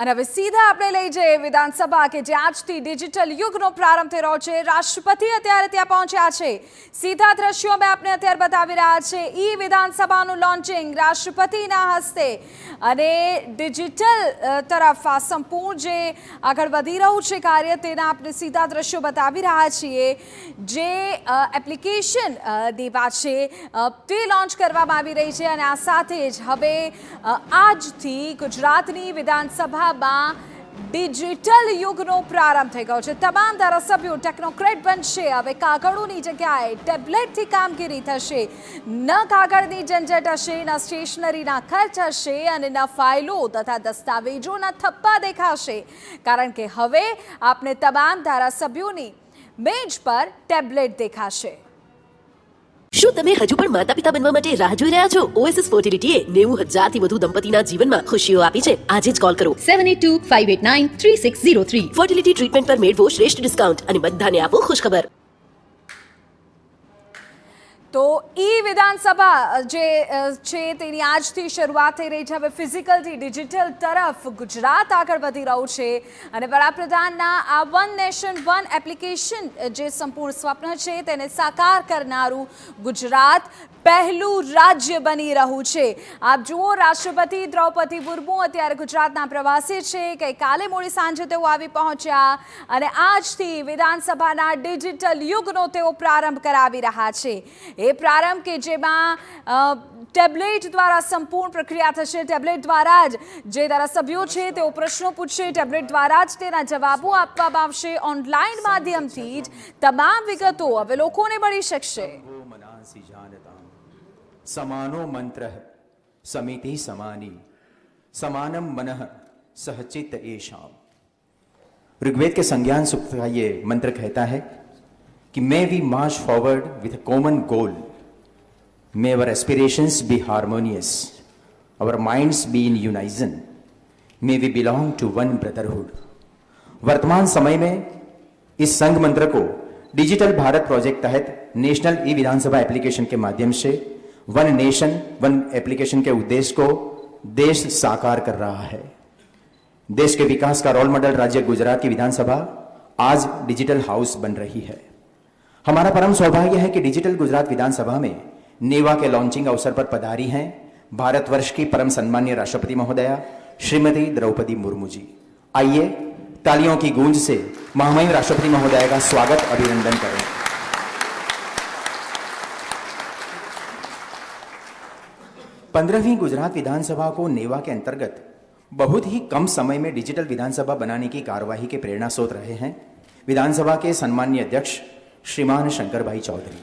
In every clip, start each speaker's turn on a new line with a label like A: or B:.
A: અને હવે સીધા આપણે લઈ જઈએ વિધાનસભા કે જે આજથી ડિજિટલ યુગનો પ્રારંભ થઈ રહ્યો છે। રાષ્ટ્રપતિ અત્યારે ત્યાં પહોંચ્યા છે। સીધા દ્રશ્યો અમે આપને અત્યારે બતાવી રહ્યા છે। ઈ વિધાનસભાનું લોન્ચિંગ રાષ્ટ્રપતિના હસ્તે અને ડિજિટલ તરફ આ સંપૂર્ણ જે આગળ વધી રહ્યું છે કાર્ય તેના આપણે સીધા દ્રશ્યો બતાવી રહ્યા છીએ। જે એપ્લિકેશન દેવા છે તે લોન્ચ કરવામાં આવી રહી છે અને આ સાથે જ હવે આજથી ગુજરાતની વિધાનસભા डिजिटल युगनो प्रारंभ થઈ ગયો છે। તમામ ધારાસભ્યો ટેકનોક્રેટ બનશે। હવે કાગળોની જગ્યાએ ટેબ્લેટથી કામગીરી થશે। ન કાગળની ઝંઝટ હશે, ન સ્ટેશનરીના ખર્ચ હશે અને ન ફાઇલો તથા દસ્તાવેજોના થપ્પા દેખાશે, કારણ કે હવે આપને તમામ ધારાસભ્યોની મેજ પર ટેબ્લેટ દેખાશે।
B: શું તમે હજુ પણ માતા પિતા બનવા માટે રાહ જોઈ રહ્યા છો? ઓએસએસ ફર્ટિલિટીએ 90,000 થી વધુ દંપતીના જીવનમાં ખુશીઓ આપી છે। આજે જ કોલ કરો
C: 7825893603।
B: ફર્ટિલિટી ટ્રીટમેન્ટ પર મેળવો શ્રેષ્ઠ ડિસ્કાઉન્ટ અને બધાને આપો ખુશખબર।
A: તો ઈ વિધાનસભા જે છે તેની આજથી શરૂઆત થઈ રહી છે। હવે ફિઝિકલથી ડિજિટલ તરફ ગુજરાત આગળ વધી રહ્યું છે અને વડાપ્રધાનના આ વન નેશન વન એપ્લિકેશન જે સંપૂર્ણ સ્વપ્ન છે તેને સાકાર કરનારું ગુજરાત પહેલું રાજ્ય બની રહ્યું છે। આપ જુઓ, રાષ્ટ્રપતિ દ્રૌપદી મુર્મુ અત્યારે ગુજરાતના પ્રવાસે છે। ગઈકાલે મોડી સાંજે તેઓ આવી પહોંચ્યા અને આજથી વિધાનસભાના ડિજિટલ યુગનો તેઓ પ્રારંભ કરાવી રહ્યા છે। એ પ્રારંભ કે જેમાં ટેબ્લેટ દ્વારા સંપૂર્ણ પ્રક્રિયા થશે। ટેબ્લેટ દ્વારા જ જે ધારાસભ્યો છે તેઓ પ્રશ્નો પૂછશે, ટેબ્લેટ દ્વારા જ તેના જવાબો આપવામાં આવશે। ઓનલાઈન માધ્યમથી જ તમામ વિગતો હવે લોકોને મળી શકશે।
D: समानो मंत्र समिति समानी समानम मनः सहचित एशाम। ऋग्वेद के संज्ञान सूक्त का ये मंत्र कहता है कि may we march forward with a common goal, may our aspirations be harmonious, our minds be in unison, may we belong to one brotherhood. वर्तमान समय में इस संघ मंत्र को डिजिटल भारत प्रोजेक्ट तहत नेशनल ई विधानसभा एप्लीकेशन के माध्यम से वन नेशन वन एप्लीकेशन के उद्देश्य को देश साकार कर रहा है। देश के विकास का रोल मॉडल राज्य गुजरात की विधानसभा आज डिजिटल हाउस बन रही है। हमारा परम सौभाग्य है कि डिजिटल गुजरात विधानसभा में नेवा के लॉन्चिंग अवसर पर पधारी हैं भारतवर्ष की परम सम्मानीय राष्ट्रपति महोदया श्रीमती द्रौपदी मुर्मू जी। आइए तालियों की गूंज से महामहिम राष्ट्रपति महोदया का स्वागत अभिनंदन करें। पंद्रहवीं गुजरात विधानसभा को नेवा के अंतर्गत बहुत ही कम समय में डिजिटल विधानसभा बनाने की कार्यवाही के प्रेरणा स्रोत रहे हैं विधानसभा के सम्मानीय अध्यक्ष श्रीमान शंकर भाई चौधरी।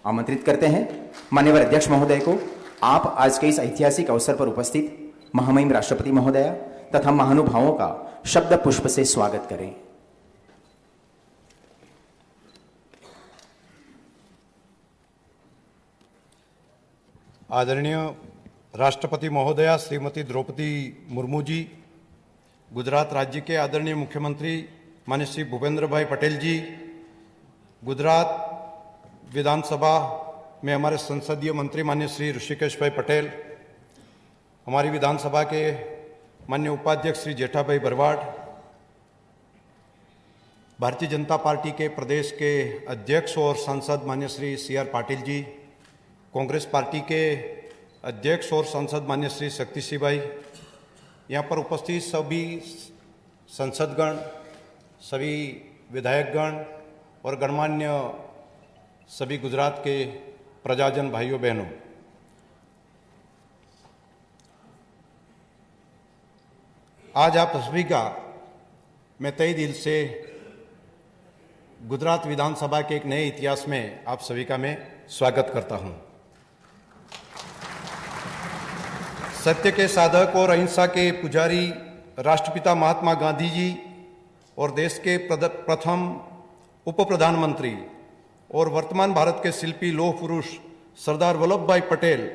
D: आमंत्रित करते हैं माननीय अध्यक्ष महोदय को। आप आज के इस ऐतिहासिक अवसर पर उपस्थित महामहिम राष्ट्रपति महोदया तथा महानुभावों का शब्द पुष्प से स्वागत करें।
E: आदरणीय राष्ट्रपति महोदया श्रीमती द्रौपदी मुर्मू जी, गुजरात राज्य के आदरणीय मुख्यमंत्री माननीय श्री भूपेंद्र भाई पटेल जी, गुजरात विधानसभा में हमारे संसदीय मंत्री माननीय श्री ऋषिकेश भाई पटेल, हमारी विधानसभा के माननीय उपाध्यक्ष श्री जेठा भाई बरवाड़, भारतीय जनता पार्टी के प्रदेश के अध्यक्ष और सांसद माननीय श्री CR पाटिल जी, कांग्रेस पार्टी के अध्यक्ष और सांसद मान्य श्री शक्ति सिंह भाई, यहाँ पर उपस्थित सभी संसदगण, सभी विधायकगण और गणमान्य सभी गुजरात के प्रजाजन भाइयों बहनों, आज आप सभी का मैं तहे दिल से गुजरात विधानसभा के एक नए इतिहास में आप सभी का मैं स्वागत करता हूँ। सत्य के साधक और अहिंसा के पुजारी राष्ट्रपिता महात्मा गांधी जी और देश के प्रथम उप प्रधानमंत्री और वर्तमान भारत के शिल्पी लौह पुरुष सरदार वल्लभ भाई पटेल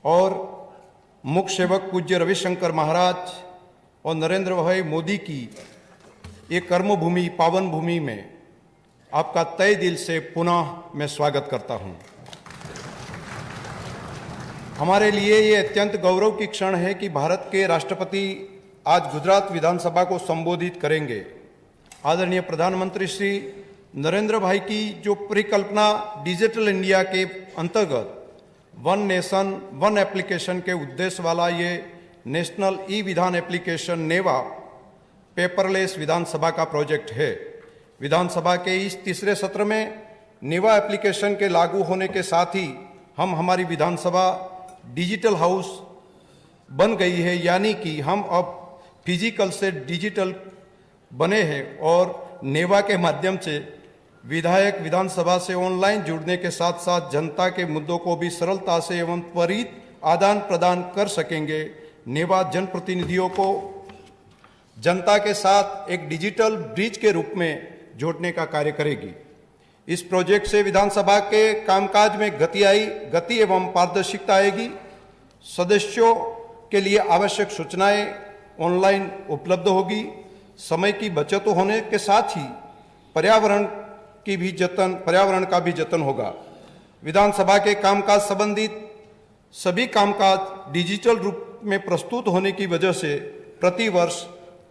E: और मुख्य सेवक पूज्य रविशंकर महाराज और नरेंद्र भाई मोदी की ये कर्मभूमि पावन भूमि में आपका तहे दिल से पुनः मैं स्वागत करता हूँ। हमारे लिए ये अत्यंत गौरव की क्षण है कि भारत के राष्ट्रपति आज गुजरात विधानसभा को संबोधित करेंगे। आदरणीय प्रधानमंत्री श्री नरेंद्र भाई की जो परिकल्पना डिजिटल इंडिया के अंतर्गत वन नेशन वन एप्लीकेशन के उद्देश्य वाला ये नेशनल ई विधान एप्लीकेशन नेवा पेपरलेस विधानसभा का प्रोजेक्ट है। विधानसभा के इस तीसरे सत्र में नेवा एप्लीकेशन के लागू होने के साथ ही हमारी विधानसभा डिजिटल हाउस बन गई है, यानी कि हम अब फिजिकल से डिजिटल बने हैं और नेवा के माध्यम से विधायक विधानसभा से ऑनलाइन जुड़ने के साथ साथ जनता के मुद्दों को भी सरलता से एवं त्वरित आदान प्रदान कर सकेंगे। नेवा जनप्रतिनिधियों को जनता के साथ एक डिजिटल ब्रिज के रूप में जोड़ने का कार्य करेगी। इस प्रोजेक्ट से विधानसभा के कामकाज में गति एवं पारदर्शिता आएगी। सदस्यों के लिए आवश्यक सूचनाएं ऑनलाइन उपलब्ध होगी। समय की बचत होने के साथ ही पर्यावरण का भी जतन होगा। विधानसभा के कामकाज संबंधित सभी कामकाज डिजिटल रूप में प्रस्तुत होने की वजह से प्रति वर्ष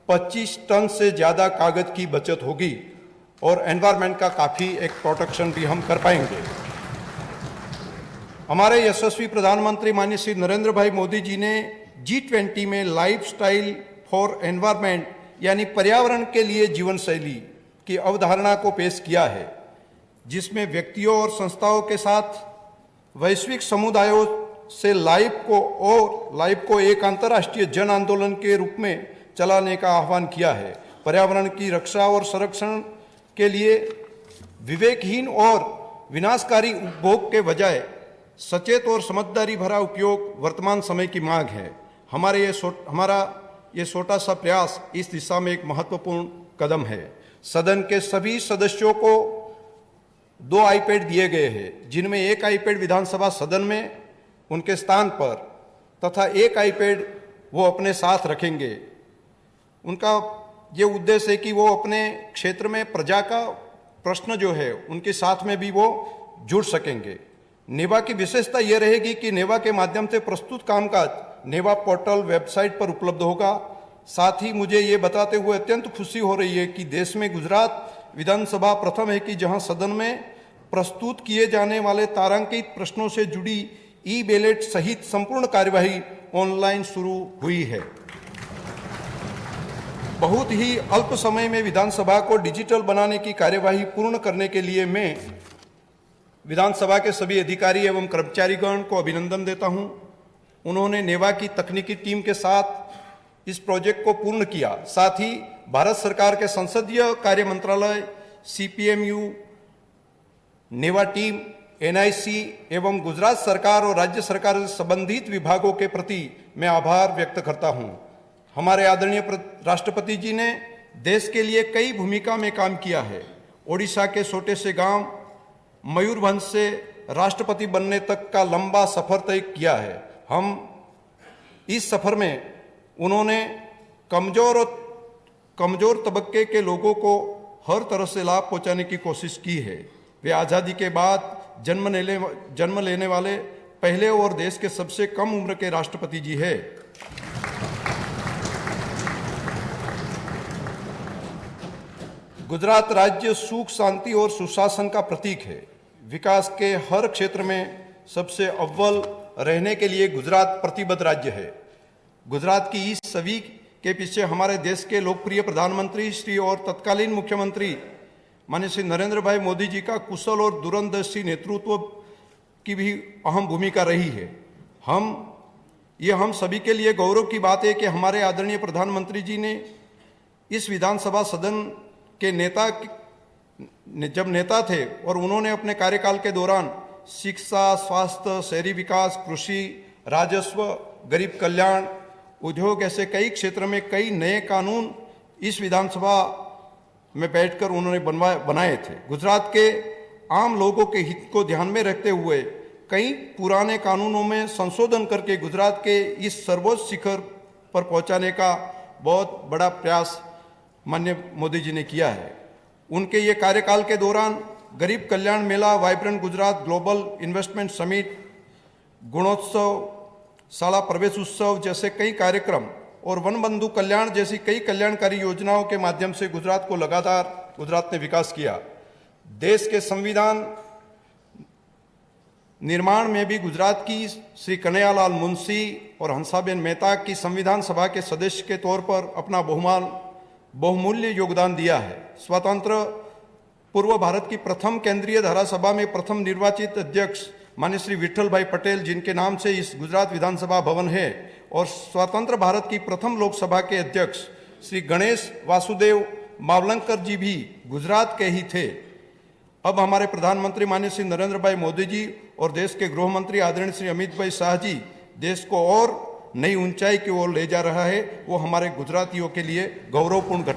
E: 25 टन से ज़्यादा कागज की बचत होगी और एनवायरनमेंट का काफ़ी एक प्रोटेक्शन भी हम कर पाएंगे। हमारे यशस्वी प्रधानमंत्री माननीय श्री नरेंद्र भाई मोदी जी ने G20 में लाइफस्टाइल फॉर एनवायरनमेंट यानी पर्यावरण के लिए जीवन शैली की अवधारणा को पेश किया है, जिसमें व्यक्तियों और संस्थाओं के साथ वैश्विक समुदायों से लाइफ को एक अंतर्राष्ट्रीय जन आंदोलन के रूप में चलाने का आह्वान किया है। पर्यावरण की रक्षा और संरक्षण के लिए विवेकहीन और विनाशकारी उपभोग के बजाय सचेत और समझदारी भरा उपयोग वर्तमान समय की मांग है। हमारा ये छोटा सा प्रयास इस दिशा में एक महत्वपूर्ण कदम है। सदन के सभी सदस्यों को 2 आईपैड दिए गए हैं, जिनमें एक आईपैड विधानसभा सदन में उनके स्थान पर तथा एक आईपैड वो अपने साथ रखेंगे। उनका ये उद्देश्य है कि वो अपने क्षेत्र में प्रजा का प्रश्न जो है उनके साथ में भी वो जुड़ सकेंगे। नेवा की विशेषता ये रहेगी कि नेवा के माध्यम से प्रस्तुत कामकाज नेवा पोर्टल वेबसाइट पर उपलब्ध होगा। साथ ही मुझे ये बताते हुए अत्यंत खुशी हो रही है कि देश में गुजरात विधानसभा प्रथम है कि जहां सदन में प्रस्तुत किए जाने वाले तारांकित प्रश्नों से जुड़ी ई बैलेट सहित संपूर्ण कार्यवाही ऑनलाइन शुरू हुई है। बहुत ही अल्प समय में विधानसभा को डिजिटल बनाने की कार्यवाही पूर्ण करने के लिए मैं विधानसभा के सभी अधिकारी एवं कर्मचारीगण को अभिनंदन देता हूं। उन्होंने नेवा की तकनीकी टीम के साथ इस प्रोजेक्ट को पूर्ण किया। साथ ही भारत सरकार के संसदीय कार्य मंत्रालय, CPMU, नेवा टीम, NIC एवं गुजरात सरकार और राज्य सरकार से संबंधित विभागों के प्रति मैं आभार व्यक्त करता हूं। हमारे आदरणीय राष्ट्रपति जी ने देश के लिए कई भूमिका में काम किया है। ओडिशा के छोटे से गांव मयूरभंज से राष्ट्रपति बनने तक का लंबा सफर तय किया है। हम इस सफर में उन्होंने कमजोर तबके के लोगों को हर तरह से लाभ पहुंचाने की कोशिश की है। वे आज़ादी के बाद जन्म लेने वाले पहले और देश के सबसे कम उम्र के राष्ट्रपति जी है। गुजरात राज्य सुख, शांति और सुशासन का प्रतीक है। विकास के हर क्षेत्र में सबसे अव्वल रहने के लिए गुजरात प्रतिबद्ध राज्य है। गुजरात की इस छवि के पीछे हमारे देश के लोकप्रिय प्रधानमंत्री श्री और तत्कालीन मुख्यमंत्री माननीय श्री नरेंद्र भाई मोदी जी का कुशल और दूरंदर्शी नेतृत्व की भी अहम भूमिका रही है। हम सभी के लिए गौरव की बात है कि हमारे आदरणीय प्रधानमंत्री जी ने इस विधानसभा सदन के जब नेता थे और उन्होंने अपने कार्यकाल के दौरान शिक्षा, स्वास्थ्य, शहरी विकास, कृषि, राजस्व, गरीब कल्याण, उद्योग ऐसे कई क्षेत्र में कई नए कानून इस विधानसभा में बैठकर उन्होंने बनाए थे। गुजरात के आम लोगों के हित को ध्यान में रखते हुए कई पुराने कानूनों में संशोधन करके गुजरात के इस सर्वोच्च शिखर पर पहुंचाने का बहुत बड़ा प्रयास माननीय मोदी जी ने किया है। उनके ये कार्यकाल के दौरान Garib Kalyan Mela, vibrant Gujarat, global investment summit, Gunotsav, Shala Pravesh उत्सव जैसे कई कार्यक्रम और वन बंधु कल्याण जैसी कई कल्याणकारी योजनाओं के माध्यम से गुजरात को लगातार गुजरात ने विकास किया। देश के संविधान निर्माण में भी गुजरात की श्री कन्हैयालाल मुंशी और हंसाबेन मेहता की संविधान सभा के सदस्य के तौर पर अपना बहुमूल्य योगदान दिया है। स्वतंत्र पूर्व भारत की प्रथम केंद्रीय धारासभा में प्रथम निर्वाचित अध्यक्ष माननीय श्री विठल भाई पटेल, जिनके नाम से इस गुजरात विधानसभा भवन है, और स्वतंत्र भारत की प्रथम लोकसभा के अध्यक्ष श्री गणेश वासुदेव मावलंकर जी भी गुजरात के ही थे। अब हमारे प्रधानमंत्री माननीय श्री नरेंद्र भाई मोदी जी और देश के गृह मंत्री आदरणीय श्री अमित भाई शाह जी देश को और नई ऊंचाई की ओर ले जा रहा है। वो हमारे गुजरातियों के लिए गौरवपूर्ण घटना